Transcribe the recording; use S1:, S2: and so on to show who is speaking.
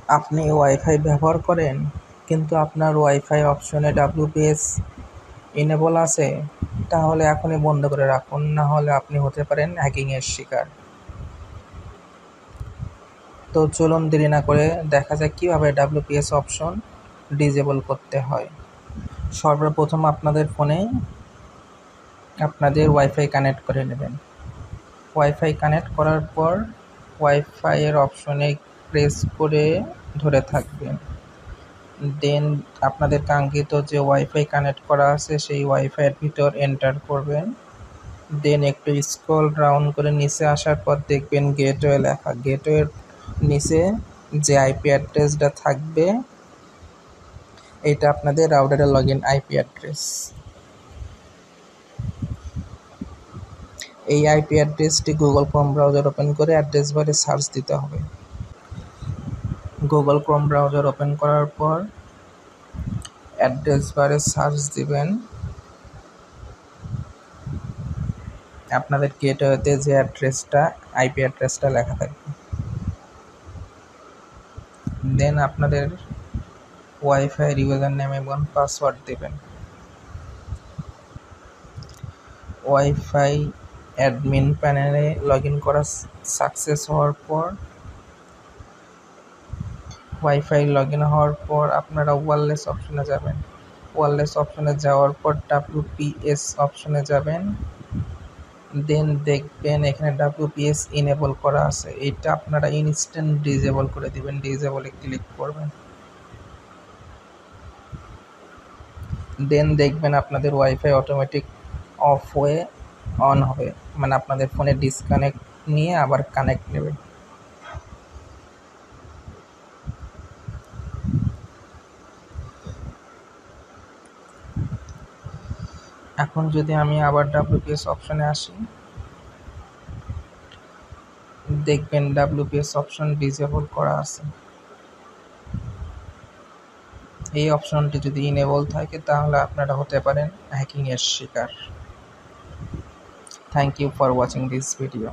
S1: আপনি ওয়াইফাই ব্যবহার করেন কিন্তু আপনার ওয়াইফাই অপশনে WPS ইনেবল আছে, তাহলে এখনই বন্ধ করে রাখুন, না হলে আপনি হতে পারেন হ্যাকিংয়ের শিকার। তো চলুন দেরি না করে দেখা যাক কীভাবে WPS অপশন ডিজেবল করতে হয়। সর্বপ্রথম আপনাদের ফোনে আপনাদের ওয়াইফাই কানেক্ট করে নেবেন। ওয়াইফাই কানেক্ট করার পর ওয়াইফাইয়ের অপশনে প্রেস করে ধরে থাকবেন। দেন আপনাদের কাঙ্ক্ষিত যে ওয়াইফাই কানেক্ট করা আছে সেই ওয়াইফাইয়ের ভিতর এন্টার করবেন। দেন একটু স্ক্রল ডাউন করে নিচে আসার পর দেখবেন গেটওয়ে লেখা। গেটওয়ের নিচে যে আইপি অ্যাড্রেসটা থাকবে এটা আপনাদের রাউটারের লগইন আইপি অ্যাড্রেস। এই আইপি অ্যাড্রেসটি গুগল ক্রোম ব্রাউজার ওপেন করে অ্যাড্রেস বারে সার্চ দিতে হবে। গুগল ক্রোম ব্রাউজার ওপেন করার পর অ্যাড্রেস বারে সার্চ দিবেন আপনাদের গেটওয়েতে যে আইপি অ্যাড্রেসটা লেখা থাকবে। দেন আপনাদের ওয়াইফাইয়ের ইউজার নেম এবং পাসওয়ার্ড দেবেন। ওয়াইফাই অ্যাডমিন প্যানেলে লগ ইন করা সাকসেস হওয়ার পর আপনারা ওয়্যারলেস অপশনে যাবেন। ওয়্যারলেস অপশনে যাওয়ার পর WPS অপশনে যাবেন। দেন দেখবেন এখানে WPS ইনেবল করা আছে, এটা আপনারা ইনস্ট্যান্ট ডিজেবল করে দিবেন। ডিজেবলে ক্লিক করবেন। দেন দেখবেন আপনাদের ওয়াইফাই অটোমেটিক অফ হয়ে অন হবে, মানে আপনাদের ফোনে ডিসকানেক্ট নিয়ে আবার কানেক্ট নেবে। এখন যদি আমি আবার WPS অপশনে আসি, দেখবেন WPS অপশন ডিসেবল করা আছে। এই অপশনটি যদি ইনেবল থাকে তাহলে আপনারা হতে পারেন হ্যাকিংয়ের শিকার। Thank you for watching this video.